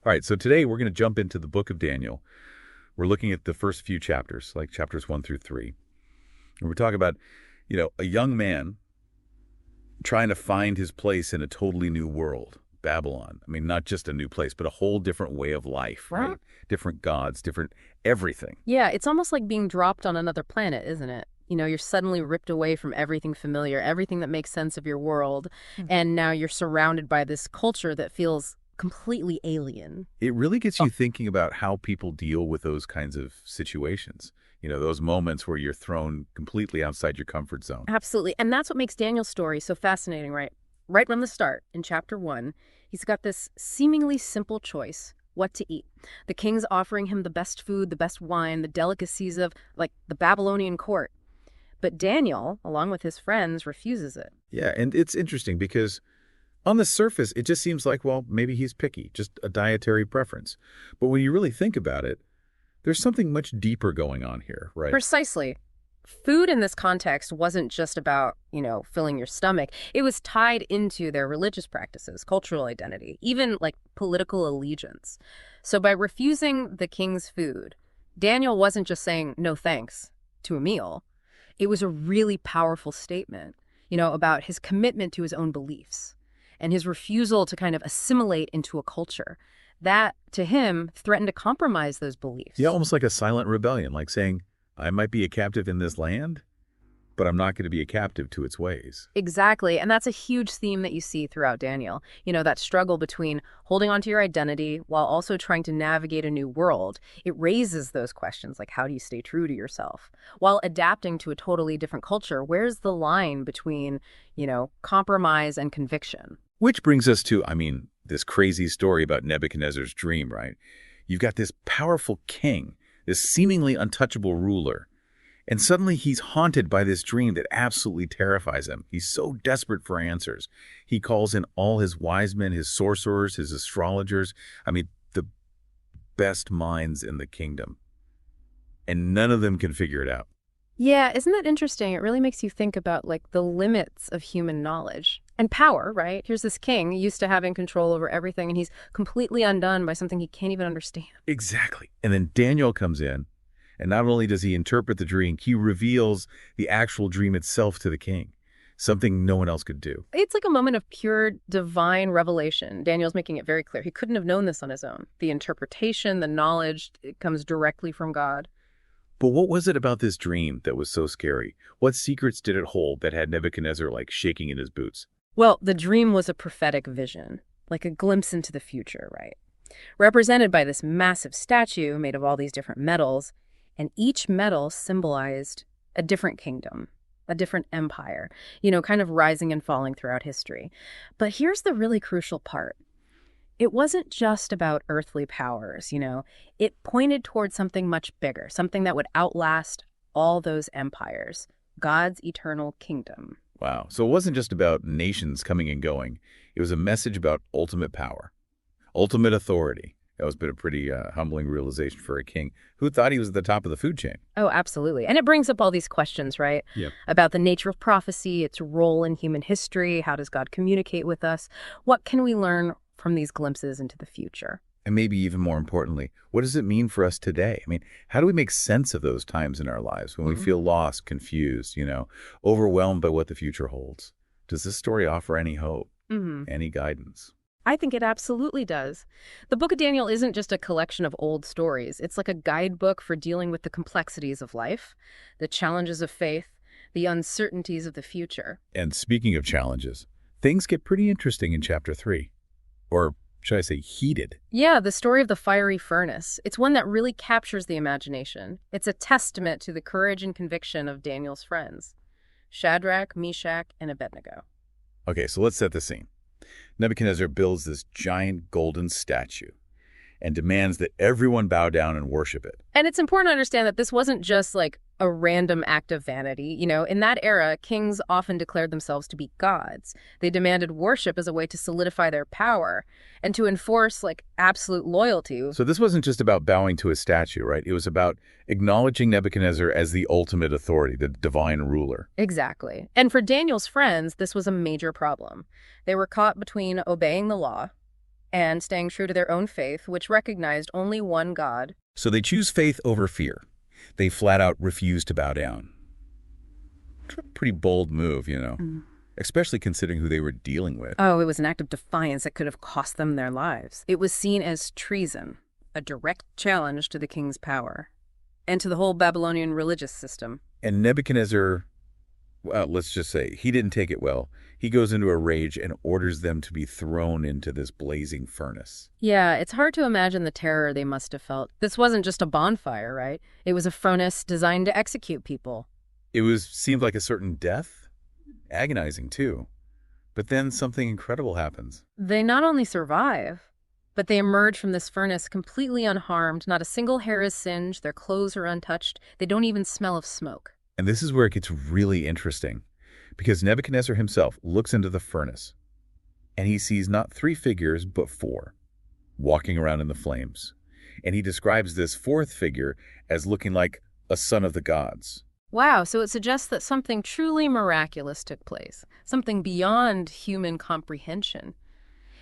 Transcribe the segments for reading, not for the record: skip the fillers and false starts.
All right, so today we're going to jump into the book of Daniel. We're looking at the first few chapters, like chapters 1 through 3. And we're talking about, a young man trying to find his place in a totally new world, Babylon. I mean, not just a new place, but a whole different way of life, right? Different gods, different everything. Yeah, it's almost like being dropped on another planet, isn't it? You're suddenly ripped away from everything familiar, everything that makes sense of your world, and now you're surrounded by this culture that feels completely alien. It really gets you thinking about how people deal with those kinds of situations. Those moments where you're thrown completely outside your comfort zone. Absolutely. And that's what makes Daniel's story so fascinating, right? Right from the start, in chapter 1, he's got this seemingly simple choice: what to eat. The king's offering him the best food, the best wine, the delicacies of, like, the Babylonian court. But Daniel, along with his friends, refuses it. Yeah, and it's interesting because on the surface, it just seems like, well, maybe he's picky, just a dietary preference. But when you really think about it, there's something much deeper going on here, right? Precisely. Food in this context wasn't just about, filling your stomach. It was tied into their religious practices, cultural identity, even like political allegiance. So by refusing the king's food, Daniel wasn't just saying no thanks to a meal. It was a really powerful statement, about his commitment to his own beliefs and his refusal to kind of assimilate into a culture that, to him, threatened to compromise those beliefs. Yeah, almost like a silent rebellion, like saying, I might be a captive in this land, but I'm not going to be a captive to its ways. Exactly. And that's a huge theme that you see throughout Daniel. That struggle between holding on to your identity while also trying to navigate a new world. It raises those questions, like how do you stay true to yourself while adapting to a totally different culture? Where's the line between, compromise and conviction? Which brings us to, this crazy story about Nebuchadnezzar's dream, right? You've got this powerful king, this seemingly untouchable ruler, and suddenly he's haunted by this dream that absolutely terrifies him. He's so desperate for answers. He calls in all his wise men, his sorcerers, his astrologers, the best minds in the kingdom. And none of them can figure it out. Yeah, isn't that interesting? It really makes you think about, like, the limits of human knowledge and power, right? Here's this king used to having control over everything, and he's completely undone by something he can't even understand. Exactly. And then Daniel comes in, and not only does he interpret the dream, he reveals the actual dream itself to the king, something no one else could do. It's like a moment of pure divine revelation. Daniel's making it very clear. He couldn't have known this on his own. The interpretation, the knowledge, it comes directly from God. But what was it about this dream that was so scary? What secrets did it hold that had Nebuchadnezzar, shaking in his boots? Well, the dream was a prophetic vision, like a glimpse into the future, right? Represented by this massive statue made of all these different metals, and each metal symbolized a different kingdom, a different empire, kind of rising and falling throughout history. But here's the really crucial part. It wasn't just about earthly powers, It pointed towards something much bigger, something that would outlast all those empires, God's eternal kingdom. Wow. So it wasn't just about nations coming and going. It was a message about ultimate power, ultimate authority. That was been a pretty humbling realization for a king who thought he was at the top of the food chain. Oh, absolutely. And it brings up all these questions, right? Yep. About the nature of prophecy, its role in human history, how does God communicate with us? What can we learn from these glimpses into the future? And maybe even more importantly, what does it mean for us today? How do we make sense of those times in our lives when we feel lost, confused, overwhelmed by what the future holds? Does this story offer any hope, any guidance? I think it absolutely does. The book of Daniel isn't just a collection of old stories. It's like a guidebook for dealing with the complexities of life, the challenges of faith, the uncertainties of the future. And speaking of challenges, things get pretty interesting in chapter 3. Or should I say heated? Yeah, the story of the fiery furnace. It's one that really captures the imagination. It's a testament to the courage and conviction of Daniel's friends, Shadrach, Meshach, and Abednego. Okay, so let's set the scene. Nebuchadnezzar builds this giant golden statue and demands that everyone bow down and worship it. And it's important to understand that this wasn't just like a random act of vanity. In that era, kings often declared themselves to be gods. They demanded worship as a way to solidify their power and to enforce absolute loyalty. So this wasn't just about bowing to a statue, right? It was about acknowledging Nebuchadnezzar as the ultimate authority, the divine ruler. Exactly. And for Daniel's friends, this was a major problem. They were caught between obeying the law and staying true to their own faith, which recognized only one God. So they choose faith over fear. They flat out refuse to bow down. Pretty bold move, especially considering who they were dealing with. Oh, it was an act of defiance that could have cost them their lives. It was seen as treason, a direct challenge to the king's power, and to the whole Babylonian religious system. And Nebuchadnezzar, well, let's just say, he didn't take it well. He goes into a rage and orders them to be thrown into this blazing furnace. Yeah, it's hard to imagine the terror they must have felt. This wasn't just a bonfire, right? It was a furnace designed to execute people. Seemed like a certain death. Agonizing, too. But then something incredible happens. They not only survive, but they emerge from this furnace completely unharmed. Not a single hair is singed. Their clothes are untouched. They don't even smell of smoke. And this is where it gets really interesting, because Nebuchadnezzar himself looks into the furnace, and he sees not 3 figures, but 4, walking around in the flames. And he describes this 4th figure as looking like a son of the gods. Wow, so it suggests that something truly miraculous took place, something beyond human comprehension.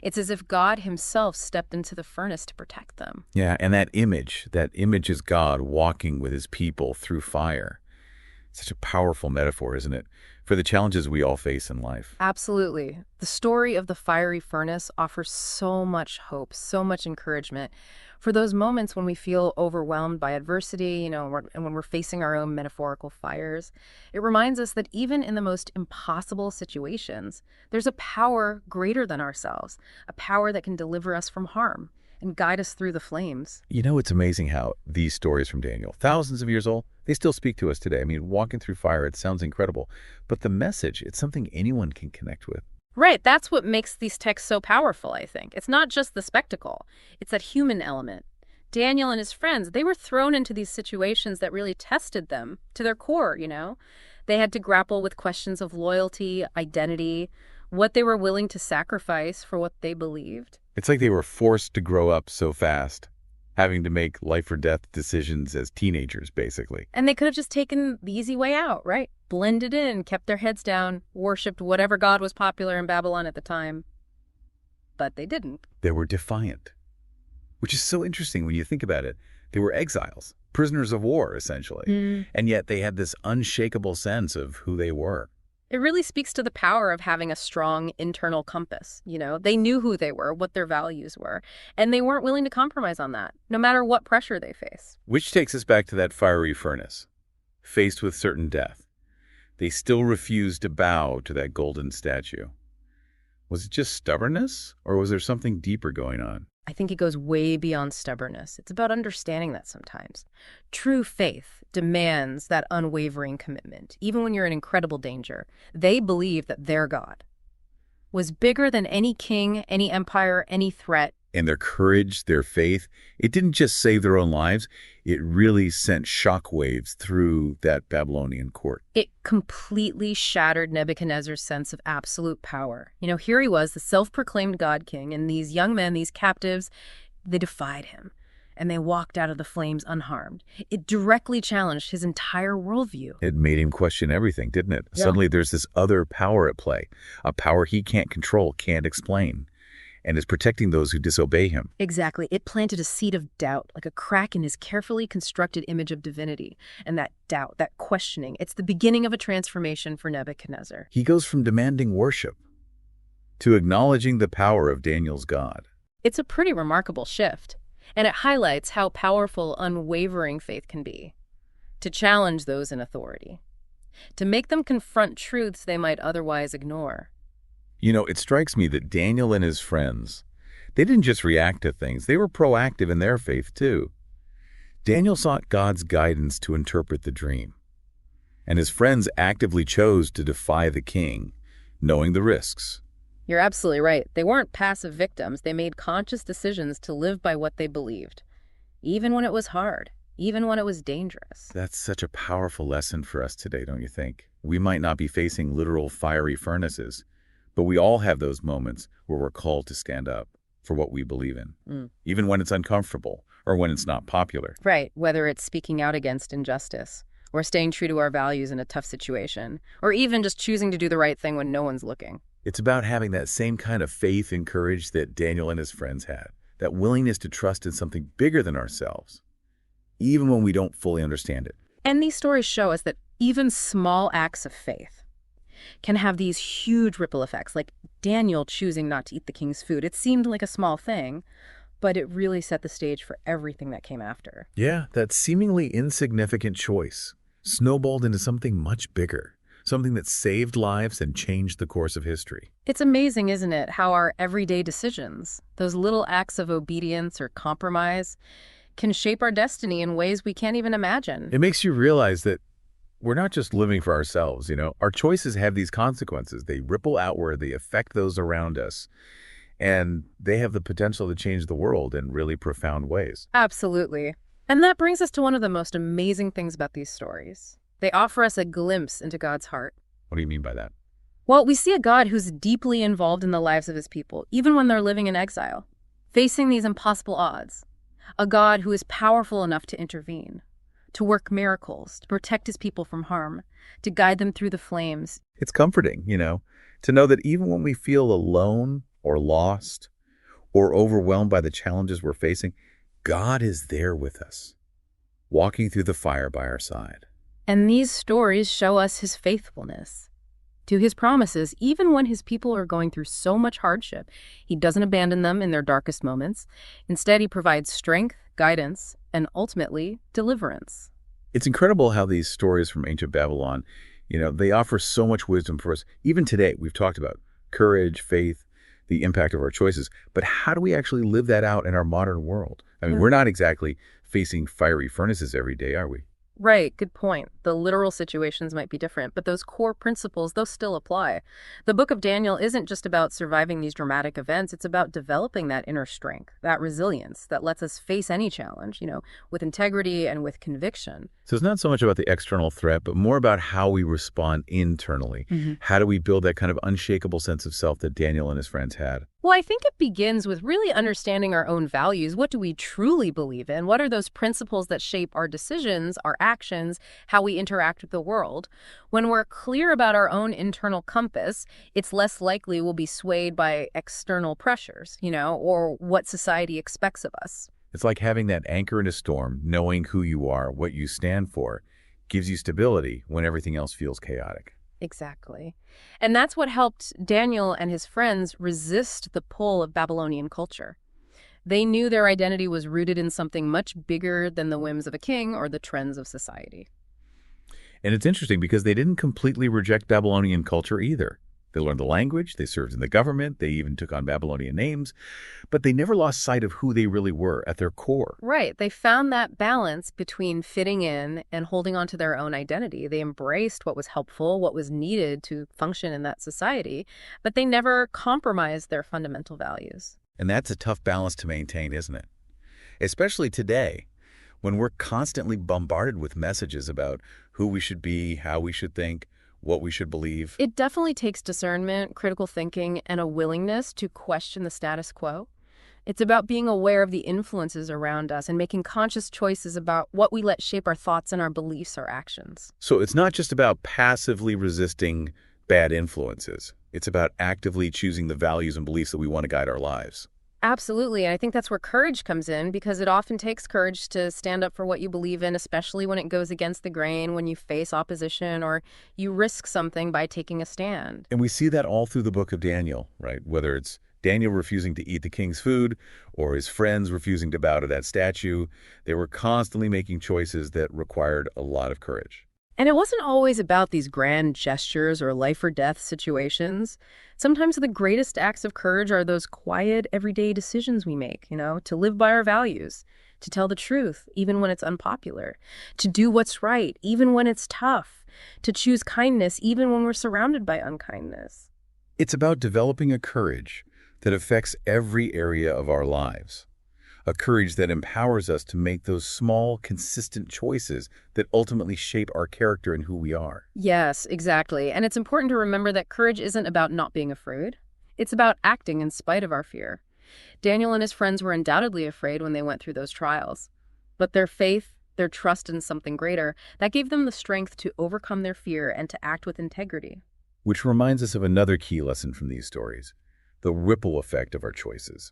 It's as if God himself stepped into the furnace to protect them. Yeah, and that image is God walking with his people through fire. Such a powerful metaphor, isn't it, for the challenges we all face in life? Absolutely. The story of the fiery furnace offers so much hope, so much encouragement for those moments when we feel overwhelmed by adversity, and when we're facing our own metaphorical fires. It reminds us that even in the most impossible situations, there's a power greater than ourselves, a power that can deliver us from harm and guide us through the flames. It's amazing how these stories from Daniel, thousands of years old, they still speak to us today. Walking through fire, it sounds incredible. But the message, it's something anyone can connect with. Right, that's what makes these texts so powerful, I think. It's not just the spectacle, it's that human element. Daniel and his friends, they were thrown into these situations that really tested them to their core, They had to grapple with questions of loyalty, identity, what they were willing to sacrifice for what they believed. It's like they were forced to grow up so fast, having to make life or death decisions as teenagers, basically. And they could have just taken the easy way out, right? Blended in, kept their heads down, worshipped whatever god was popular in Babylon at the time. But they didn't. They were defiant, which is so interesting when you think about it. They were exiles, prisoners of war, essentially. And yet they had this unshakable sense of who they were. It really speaks to the power of having a strong internal compass. They knew who they were, what their values were, and they weren't willing to compromise on that, no matter what pressure they face. Which takes us back to that fiery furnace. Faced with certain death, they still refused to bow to that golden statue. Was it just stubbornness, or was there something deeper going on? I think it goes way beyond stubbornness. It's about understanding that sometimes. True faith demands that unwavering commitment, even when you're in incredible danger. They believe that their God was bigger than any king, any empire, any threat. And their courage, their faith, it didn't just save their own lives, it really sent shockwaves through that Babylonian court. It completely shattered Nebuchadnezzar's sense of absolute power. Here he was, the self-proclaimed God King, and these young men, these captives, they defied him, and they walked out of the flames unharmed. It directly challenged his entire worldview. It made him question everything, didn't it? Yeah. Suddenly there's this other power at play, a power he can't control, can't explain, and is protecting those who disobey him. Exactly. It planted a seed of doubt, like a crack in his carefully constructed image of divinity. And that doubt, that questioning, it's the beginning of a transformation for Nebuchadnezzar. He goes from demanding worship to acknowledging the power of Daniel's God. It's a pretty remarkable shift, and it highlights how powerful unwavering faith can be, to challenge those in authority, to make them confront truths they might otherwise ignore. It strikes me that Daniel and his friends, they didn't just react to things, they were proactive in their faith too. Daniel sought God's guidance to interpret the dream, and his friends actively chose to defy the king, knowing the risks. You're absolutely right. They weren't passive victims. They made conscious decisions to live by what they believed, even when it was hard, even when it was dangerous. That's such a powerful lesson for us today, don't you think? We might not be facing literal fiery furnaces, but we all have those moments where we're called to stand up for what we believe in, even when it's uncomfortable or when it's not popular. Right, whether it's speaking out against injustice, or staying true to our values in a tough situation, or even just choosing to do the right thing when no one's looking. It's about having that same kind of faith and courage that Daniel and his friends had, that willingness to trust in something bigger than ourselves, even when we don't fully understand it. And these stories show us that even small acts of faith can have these huge ripple effects, like Daniel choosing not to eat the king's food. It seemed like a small thing, but it really set the stage for everything that came after. Yeah, that seemingly insignificant choice snowballed into something much bigger, something that saved lives and changed the course of history. It's amazing, isn't it, how our everyday decisions, those little acts of obedience or compromise, can shape our destiny in ways we can't even imagine. It makes you realize that we're not just living for ourselves, Our choices have these consequences. They ripple outward, they affect those around us, and they have the potential to change the world in really profound ways. Absolutely. And that brings us to one of the most amazing things about these stories. They offer us a glimpse into God's heart. What do you mean by that? Well, we see a God who's deeply involved in the lives of his people, even when they're living in exile, facing these impossible odds. A God who is powerful enough to intervene, to work miracles, to protect his people from harm, to guide them through the flames. It's comforting, to know that even when we feel alone or lost or overwhelmed by the challenges we're facing, God is there with us, walking through the fire by our side. And these stories show us his faithfulness to his promises, even when his people are going through so much hardship. He doesn't abandon them in their darkest moments. Instead, he provides strength, guidance, and ultimately, deliverance. It's incredible how these stories from ancient Babylon, they offer so much wisdom for us. Even today, we've talked about courage, faith, the impact of our choices. But how do we actually live that out in our modern world? I mean, we're not exactly facing fiery furnaces every day, are we? Right, good point. The literal situations might be different, but those core principles, those still apply. The book of Daniel isn't just about surviving these dramatic events, it's about developing that inner strength, that resilience that lets us face any challenge, with integrity and with conviction. So it's not so much about the external threat, but more about how we respond internally. How do we build that kind of unshakable sense of self that Daniel and his friends had? Well, I think it begins with really understanding our own values. What do we truly believe in? What are those principles that shape our decisions, our actions, how we interact with the world? When we're clear about our own internal compass, it's less likely we'll be swayed by external pressures, or what society expects of us. It's like having that anchor in a storm, knowing who you are, what you stand for, gives you stability when everything else feels chaotic. Exactly. And that's what helped Daniel and his friends resist the pull of Babylonian culture. They knew their identity was rooted in something much bigger than the whims of a king or the trends of society. And it's interesting because they didn't completely reject Babylonian culture either. They learned the language, they served in the government, they even took on Babylonian names, but they never lost sight of who they really were at their core. Right. They found that balance between fitting in and holding on to their own identity. They embraced what was helpful, what was needed to function in that society, but they never compromised their fundamental values. And that's a tough balance to maintain, isn't it? Especially today, when we're constantly bombarded with messages about who we should be, how we should think, what we should believe. It definitely takes discernment, critical thinking, and a willingness to question the status quo. It's about being aware of the influences around us and making conscious choices about what we let shape our thoughts and our beliefs or actions. So it's not just about passively resisting bad influences. It's about actively choosing the values and beliefs that we want to guide our lives. Absolutely. And I think that's where courage comes in, because it often takes courage to stand up for what you believe in, especially when it goes against the grain, when you face opposition or you risk something by taking a stand. And we see that all through the book of Daniel, right? Whether it's Daniel refusing to eat the king's food or his friends refusing to bow to that statue, they were constantly making choices that required a lot of courage. And it wasn't always about these grand gestures or life or death situations. Sometimes the greatest acts of courage are those quiet, everyday decisions we make, to live by our values, to tell the truth, even when it's unpopular, to do what's right, even when it's tough, to choose kindness, even when we're surrounded by unkindness. It's about developing a courage that affects every area of our lives. A courage that empowers us to make those small, consistent choices that ultimately shape our character and who we are. Yes, exactly. And it's important to remember that courage isn't about not being afraid. It's about acting in spite of our fear. Daniel and his friends were undoubtedly afraid when they went through those trials. But their faith, their trust in something greater, that gave them the strength to overcome their fear and to act with integrity. Which reminds us of another key lesson from these stories, the ripple effect of our choices.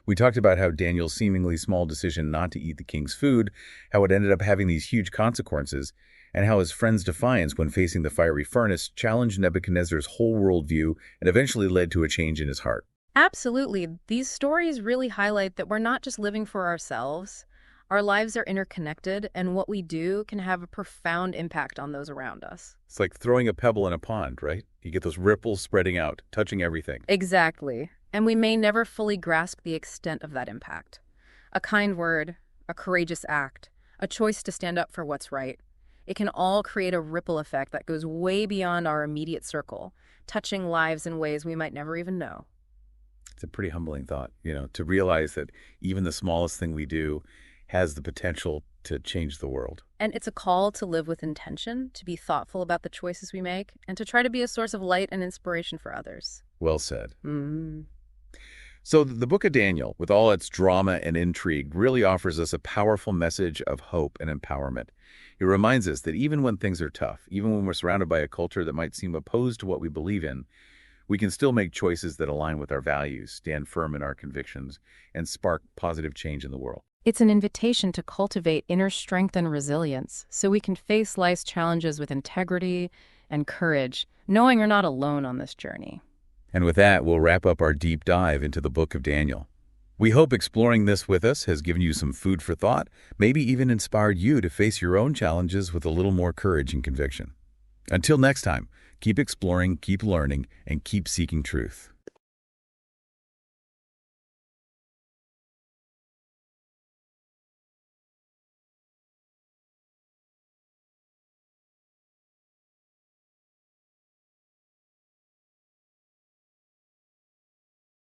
We talked about how Daniel's seemingly small decision not to eat the king's food, how it ended up having these huge consequences, and how his friend's defiance when facing the fiery furnace challenged Nebuchadnezzar's whole worldview and eventually led to a change in his heart. Absolutely. These stories really highlight that we're not just living for ourselves. Our lives are interconnected, and what we do can have a profound impact on those around us. It's like throwing a pebble in a pond, right? You get those ripples spreading out, touching everything. Exactly. And we may never fully grasp the extent of that impact. A kind word, a courageous act, a choice to stand up for what's right. It can all create a ripple effect that goes way beyond our immediate circle, touching lives in ways we might never even know. It's a pretty humbling thought, to realize that even the smallest thing we do has the potential to change the world. And it's a call to live with intention, to be thoughtful about the choices we make, and to try to be a source of light and inspiration for others. Well said. Mm. So the book of Daniel, with all its drama and intrigue, really offers us a powerful message of hope and empowerment. It reminds us that even when things are tough, even when we're surrounded by a culture that might seem opposed to what we believe in, we can still make choices that align with our values, stand firm in our convictions, and spark positive change in the world. It's an invitation to cultivate inner strength and resilience so we can face life's challenges with integrity and courage, knowing we're not alone on this journey. And with that, we'll wrap up our deep dive into the book of Daniel. We hope exploring this with us has given you some food for thought, maybe even inspired you to face your own challenges with a little more courage and conviction. Until next time, keep exploring, keep learning, and keep seeking truth.